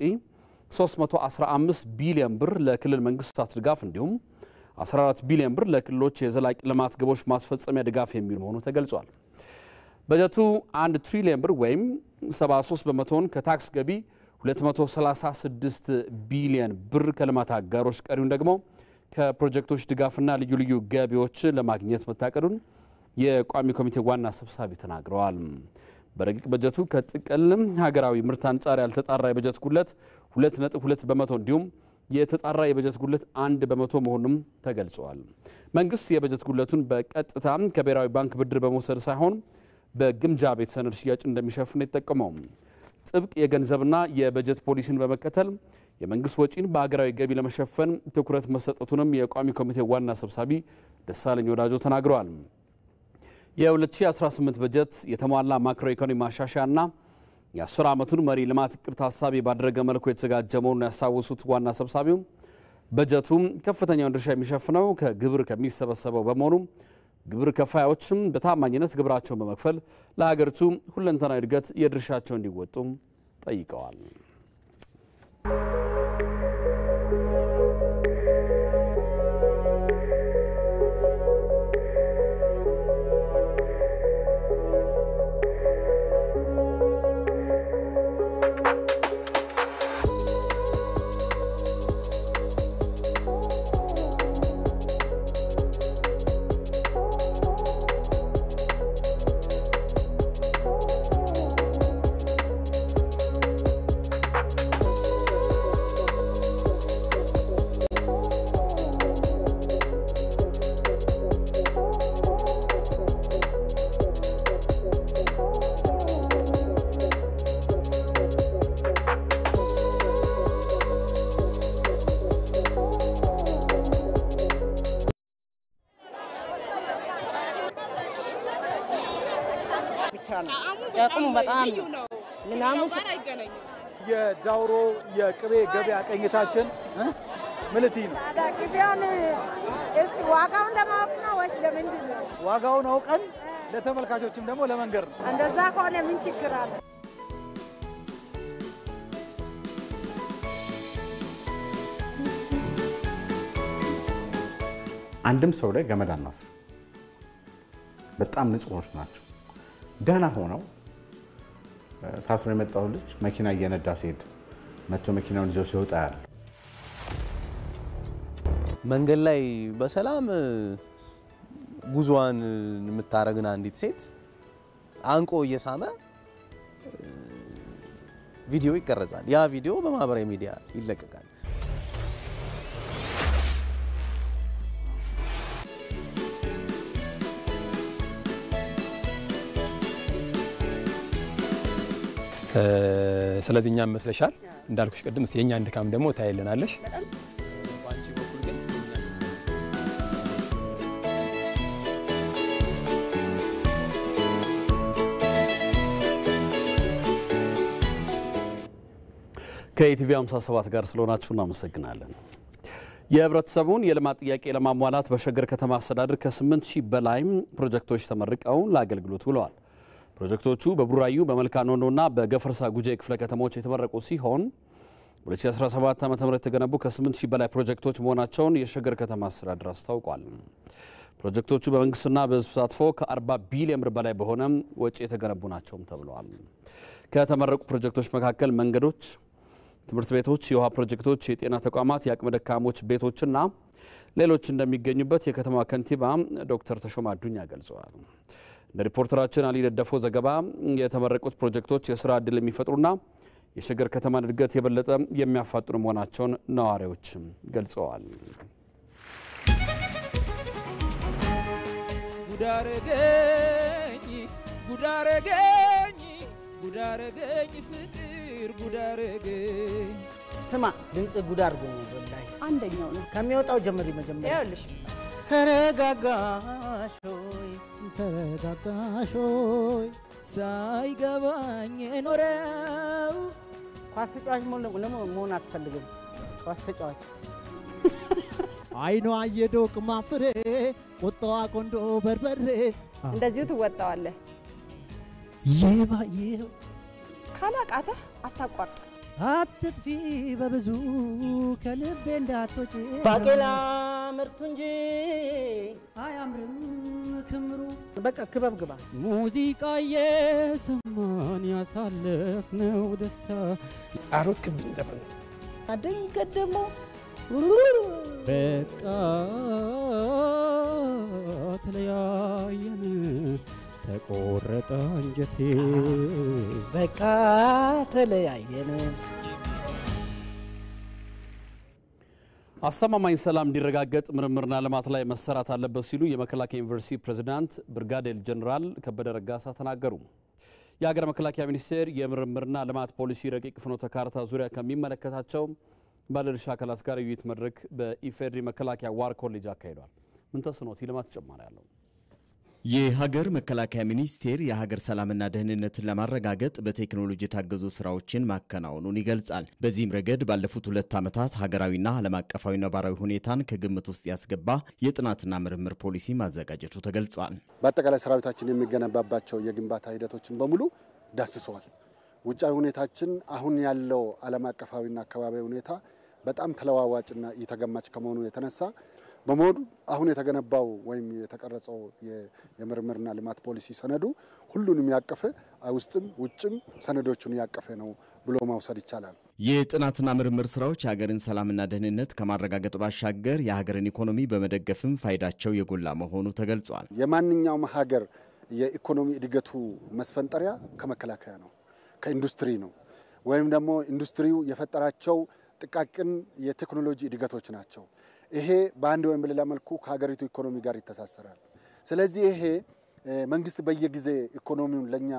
315 ቢሊዮን ብር ለክልል መንግስታት ድጋፍ እንዲሁም 14 ቢሊዮን ብር ለክልሎች የዘላቂ ልማት ግቦች ማስፈጸሚያ ድጋፍ የሚል መሆኑ ተገልጿል። በጀቱ 1 ትሪሊዮን ብር ወይም 73 በመቶውን ከታክስ ገቢ፣ 236 ቢሊዮን ብር ከልማት አጋሮች፣ ቀሪውን ደግሞ ከፕሮጀክቶች ድጋፍና ልዩ ልዩ ገቢዎች ለማግኘት መታቀዱን የቋሚ ኮሚቴ ዋና ሰብሳቢ ተናግረዋል። በረቂቅ በጀቱ ከጥቅል ሀገራዊ ምርት አንጻር ያልተጣራ የበጀት ጉድለት 2.2 በመቶ እንዲሁም የተጣራ የበጀት ጉድለት 1% መሆኑንም ተገልጿል። መንግስት የበጀት ጉድለቱን በቀጥታ ከብሔራዊ ባንክ ብድር በመውሰድ ሳይሆን በግምጃ ቤት ሰነድ ሽያጭ እንደሚሸፍን የተጠቀመው ጥብቅ የገንዘብና የበጀት ፖሊሲን በመከተል የመንግስት ወጪን በአገራዊ ገቢ ለመሸፈን ትኩረት መሰጠቱንም የቋሚ ኮሚቴ ዋና ሰብሳቢ ደሳለኝ ወዳጆ ተናግረዋል። የ2018 በጀት የተሟላ ማክሮ ኢኮኖሚ ማሻሻያና የ10 ዓመቱን መሪ ልማት እቅድ ታሳቢ ባደረገ መልኩ የተዘጋጀ መሆኑን ያሳወሱት ዋና ሰብሳቢው በጀቱም ከፍተኛውን ድርሻ የሚሸፍነው ከግብር ከሚሰበሰበው በመሆኑ ግብር ከፋዮችም በታማኝነት ግብራቸውን በመክፈል ለሀገሪቱ ሁለንተናዊ እድገት የድርሻቸውን እንዲወጡም ጠይቀዋል። ያቁም በጣም ምናሙ የዳውሮ የቅቤ ገበያ ቀኝታችን ምልቲ ነው። ቅቤውን እስቲ ዋጋውን ለማወቅ ነው ወይስ ለምንድን ነው? ዋጋውን አውቀን ለተመልካቾችም ደግሞ ለመንገር ነው። እንደዛ ከሆነ ምን ችግር አለ? አንድም ሰው ላይ ገመድ አናስር። በጣም ንጹሆች ናቸው። ደህና ሆነው ታስሮ የመጣው ልጅ መኪና እየነዳ ሲሄድ መጥቶ መኪናውን ይዞ ሲወጣ ያለ መንገድ ላይ በሰላም ጉዟን የምታረግና አንዲት ሴት አንቆ እየሳመ ቪዲዮ ይቀርጻል። ያ ቪዲዮ በማህበራዊ ሚዲያ ይለቀቃል። ስለዚህኛ መስለሻል እንዳልኩሽ ቅድም የኛ እንድካም ደግሞ ታይልናለሽ። ከኢቲቪ 57 ጋር ስለሆናችሁ እናመሰግናለን። የህብረተሰቡን የልማት ጥያቄ ለማሟላት በሸገር ከተማ አስተዳደር ከ8000 በላይ ፕሮጀክቶች ተመርቀው ለአገልግሎት ውለዋል። ፕሮጀክቶቹ በቡራዩ በመልካ ኖኖና በገፈርሳ ጉጄ ክፍለ ከተሞች የተመረቁ ሲሆን 2017 ዓ.ም የተገነቡ ከ8000 በላይ ፕሮጀክቶች መሆናቸውን የሸገር ከተማ አስተዳደር አስታውቋል። ፕሮጀክቶቹ በመንግስትና በህዝብ ተሳትፎ ከ40 ቢሊዮን ብር በላይ በሆነ ወጪ የተገነቡ ናቸውም ተብለዋል። ከተመረቁ ፕሮጀክቶች መካከል መንገዶች፣ ትምህርት ቤቶች፣ የውሃ ፕሮጀክቶች፣ የጤና ተቋማት፣ የአቅመ ደካሞች ቤቶችና ሌሎች እንደሚገኙበት የከተማ ከንቲባ ዶክተር ተሾማ አዱኛ ገልጸዋል። እንደ ሪፖርተራችን አሊ ደደፎ ዘገባ የተመረቁት ፕሮጀክቶች የስራ ዕድል የሚፈጥሩና የሸገር ከተማን እድገት የበለጠ የሚያፋጥኑ መሆናቸውን ነዋሪዎች ገልጸዋል። ጉዳረገኝ ፍቅር ጉዳረገኝ ስማ ድምጽ ጉዳር ጎኝ ወላይ አንደኛው ነው ከሚወጣው ጀምሪ መጀመሪያ ያውልሽ ተረጋጋሾይ ሳይገባኝ ኖረው ኳስ ተጫዋች መሆን አትፈልግም። ኳስ ተጫዋች አይኗ የዶቅ ማፍሬ ቁጣዋ ቆንዶ በርበሬ እንደዚሁ ትወጣዋለህ። ይባየው ካላቃተህ አታቋርጥ። አትጥፊ በብዙ ከልቤ እንዳትወጪ ባቄላ ምርቱ እንጂ አያምርም ክምሩ። በቃ ክበብ ግባ። ሙዚቃ የሰማን ያሳለፍነው ደስታ አሮክብኝ ዘፈን ድንገት ደግሞ በቃ ተለያየን ተቆረጠ አንጀቴ በቃ ተለያየን። አስተማማኝ ሰላም እንዲረጋገጥ ምርምርና ልማት ላይ መሰራት አለበት ሲሉ የመከላከያ ዩኒቨርሲቲ ፕሬዝዳንት ብርጋዴር ጀነራል ከበደ ረጋሳ ተናገሩ። የሀገር መከላከያ ሚኒስቴር የምርምርና ልማት ፖሊሲ ረቂቅ ፍኖተ ካርታ ዙሪያ ከሚመለከታቸው ባለድርሻ አካላት ጋር ውይይት መድረክ በኢፌድሪ መከላከያ ዋር ኮሌጅ አካሂዷል። ምን ተስኖት ልማት ጨማሪ ያለው የሀገር መከላከያ ሚኒስቴር የሀገር ሰላምና ደህንነትን ለማረጋገጥ በቴክኖሎጂ የታገዙ ስራዎችን ማከናወኑን ይገልጻል። በዚህም ረገድ ባለፉት 2 ዓመታት ሀገራዊና ዓለም አቀፋዊ ነባራዊ ሁኔታን ከግምት ውስጥ ያስገባ የጥናትና ምርምር ፖሊሲ ማዘጋጀቱ ተገልጿል። በአጠቃላይ ሰራዊታችን የሚገነባባቸው የግንባታ ሂደቶችን በሙሉ ዳስሰዋል። ውጫዊ ሁኔታችን አሁን ያለው ዓለም አቀፋዊና አካባቢያዊ ሁኔታ በጣም ተለዋዋጭና እየተገማች ከመሆኑ የተነሳ በመሆኑ አሁን የተገነባው ወይም የተቀረጸው የምርምርና ልማት ፖሊሲ ሰነዱ ሁሉንም ያቀፈ ውስጥም ውጭም ሰነዶቹን ያቀፈ ነው ብሎ ማውሰድ ይቻላል። የጥናትና ምርምር ስራዎች የሀገርን ሰላምና ደህንነት ከማረጋገጥ ባሻገር የሀገርን ኢኮኖሚ በመደገፍም ፋይዳቸው የጎላ መሆኑ ተገልጿል። የማንኛውም ሀገር የኢኮኖሚ እድገቱ መስፈንጠሪያ ከመከላከያ ነው፣ ከኢንዱስትሪ ነው፣ ወይም ደግሞ ኢንዱስትሪው የፈጠራቸው ጥቃቅን የቴክኖሎጂ እድገቶች ናቸው። ይሄ በአንድ ወይም በሌላ መልኩ ከሀገሪቱ ኢኮኖሚ ጋር ይተሳሰራል። ስለዚህ ይሄ መንግስት በየጊዜ ኢኮኖሚውን ለኛ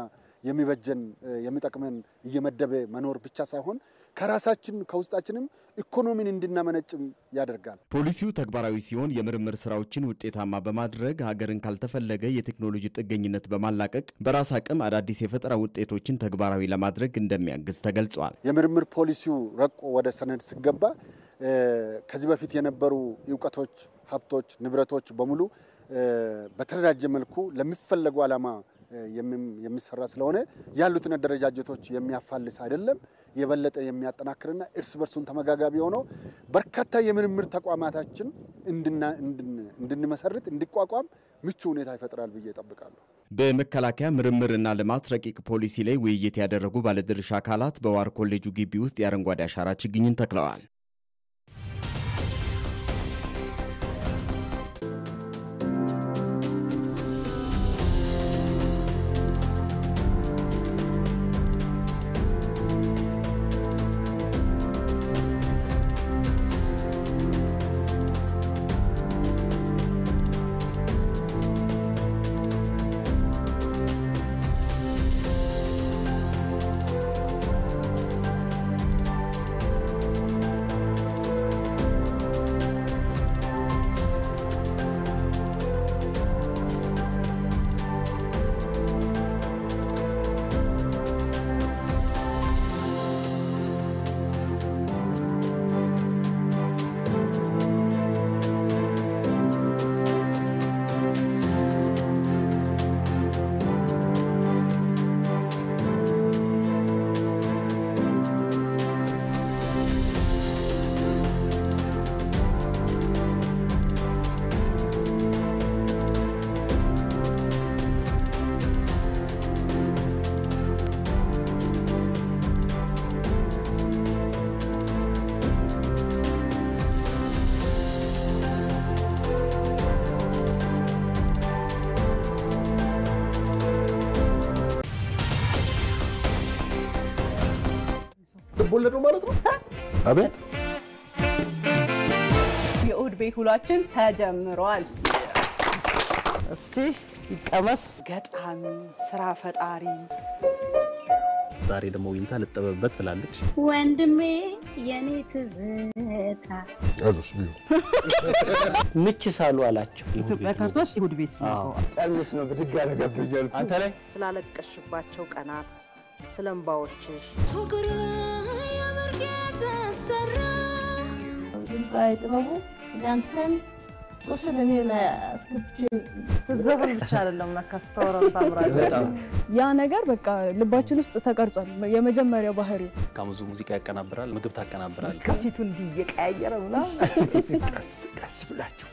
የሚበጀን የሚጠቅመን እየመደበ መኖር ብቻ ሳይሆን ከራሳችን ከውስጣችንም ኢኮኖሚን እንድናመነጭም ያደርጋል። ፖሊሲው ተግባራዊ ሲሆን የምርምር ስራዎችን ውጤታማ በማድረግ ሀገርን ካልተፈለገ የቴክኖሎጂ ጥገኝነት በማላቀቅ በራስ አቅም አዳዲስ የፈጠራ ውጤቶችን ተግባራዊ ለማድረግ እንደሚያግዝ ተገልጿል። የምርምር ፖሊሲው ረቆ ወደ ሰነድ ሲገባ ከዚህ በፊት የነበሩ ዕውቀቶች፣ ሀብቶች፣ ንብረቶች በሙሉ በተደራጀ መልኩ ለሚፈለጉ ዓላማ የሚሰራ ስለሆነ ያሉትን አደረጃጀቶች የሚያፋልስ አይደለም፣ የበለጠ የሚያጠናክርና እርስ በርሱን ተመጋጋቢ ሆኖ በርካታ የምርምር ተቋማታችን እንድንመሰርት እንዲቋቋም ምቹ ሁኔታ ይፈጥራል ብዬ እጠብቃለሁ። በመከላከያ ምርምርና ልማት ረቂቅ ፖሊሲ ላይ ውይይት ያደረጉ ባለድርሻ አካላት በዋር ኮሌጁ ግቢ ውስጥ የአረንጓዴ አሻራ ችግኝን ተክለዋል። ወለዱ ማለት ነው። አቤት የእሁድ ቤት ውሏችን ተጀምሯል። እስቲ ይቀመስ። ገጣሚ፣ ስራ ፈጣሪ ዛሬ ደግሞ ዊንታ ልጠበበት ትላለች። ወንድሜ የኔ ትዝታ አሉስ ቢዩ ምች ሳሉ አላቸው። ኢትዮጵያ ካርታስ እሁድ ቤት ነው። ጠርሙስ ነው ብድግ ያደረገብኛል። አንተ ላይ ስላለቀሽባቸው ቀናት ስለምባዎችሽ ፍቅር የበርጌታ ሰራ ድምፃዊ ጥበቡ ያንተን ቁስል እኔ ላይ አስገብቼ ትዘፍን ብቻ አይደለም ለካስተወራን ታምራለህ። ያ ነገር በቃ ልባችን ውስጥ ተቀርጿል። የመጀመሪያው ባህሪው ካሙዙ ሙዚቃ ያቀናብራል፣ ምግብ ታቀናብራል። ከፊቱ እንዲየቀያየረ ምናምን ቀስ ብላችሁ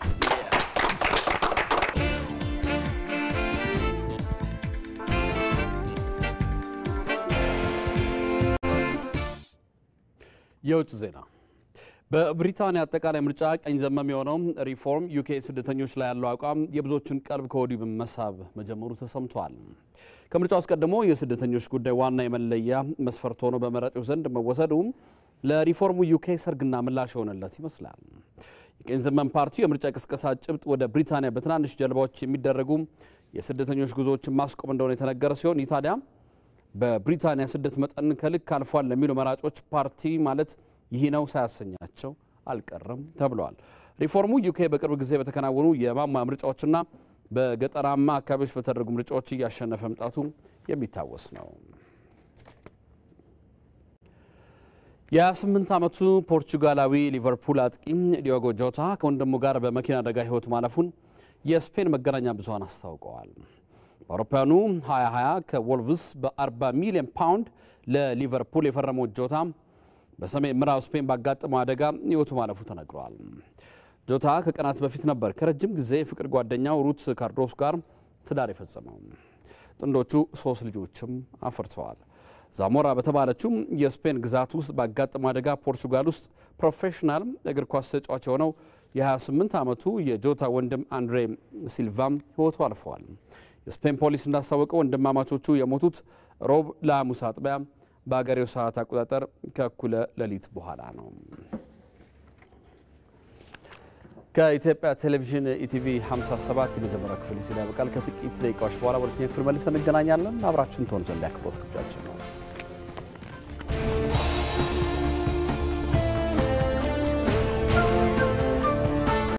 የውጭ ዜና። በብሪታንያ አጠቃላይ ምርጫ ቀኝ ዘመም የሆነው ሪፎርም ዩኬ ስደተኞች ላይ ያለው አቋም የብዙዎችን ቀልብ ከወዲሁ መሳብ መጀመሩ ተሰምቷል። ከምርጫው አስቀድሞ የስደተኞች ጉዳይ ዋና የመለያ መስፈርት ሆኖ በመራጮች ዘንድ መወሰዱ ለሪፎርሙ ዩኬ ሰርግና ምላሽ የሆነለት ይመስላል። የቀኝ ዘመን ፓርቲው የምርጫ ቅስቀሳ ጭብጥ ወደ ብሪታንያ በትናንሽ ጀልባዎች የሚደረጉ የስደተኞች ጉዞዎችን ማስቆም እንደሆነ የተነገረ ሲሆን ይህ ታዲያ በብሪታንያ ስደት መጠን ከልክ አልፏል ለሚሉ መራጮች ፓርቲ ማለት ይህ ነው ሳያሰኛቸው አልቀረም ተብሏል። ሪፎርሙ ዩኬ በቅርብ ጊዜ በተከናወኑ የማማ ምርጫዎችና በገጠራማ አካባቢዎች በተደረጉ ምርጫዎች እያሸነፈ መምጣቱ የሚታወስ ነው። የ28 ዓመቱ ፖርቹጋላዊ ሊቨርፑል አጥቂ ዲዮጎ ጆታ ከወንድሙ ጋር በመኪና አደጋ ሕይወቱ ማለፉን የስፔን መገናኛ ብዙሃን አስታውቀዋል። በአውሮፓውያኑ 2020 ከወልቭስ በ40 ሚሊዮን ፓውንድ ለሊቨርፑል የፈረመው ጆታ በሰሜን ምዕራብ ስፔን ባጋጠመው አደጋ ሕይወቱ ማለፉ ተነግሯል። ጆታ ከቀናት በፊት ነበር ከረጅም ጊዜ ፍቅር ጓደኛው ሩት ካርዶስ ጋር ትዳር የፈጸመው። ጥንዶቹ 3 ልጆችም አፍርተዋል። ዛሞራ በተባለችው የስፔን ግዛት ውስጥ ባጋጠመው አደጋ ፖርቹጋል ውስጥ ፕሮፌሽናል እግር ኳስ ተጫዋች የሆነው የ28 ዓመቱ የጆታ ወንድም አንድሬ ሲልቫም ሕይወቱ አልፈዋል። የስፔን ፖሊስ እንዳስታወቀው ወንድማማቾቹ የሞቱት ሮብ ለሐሙስ አጥቢያ በአገሬው ሰዓት አቆጣጠር ከእኩለ ሌሊት በኋላ ነው። ከኢትዮጵያ ቴሌቪዥን ኢቲቪ 57 የመጀመሪያ ክፍል እዚህ ላይ ያበቃል። ከጥቂት ደቂቃዎች በኋላ ወደ ሁለተኛ ክፍል መልሰን እንገናኛለን። አብራችሁን ትሆኑ ዘንድ ያክብሮት ግብዣችን ነው።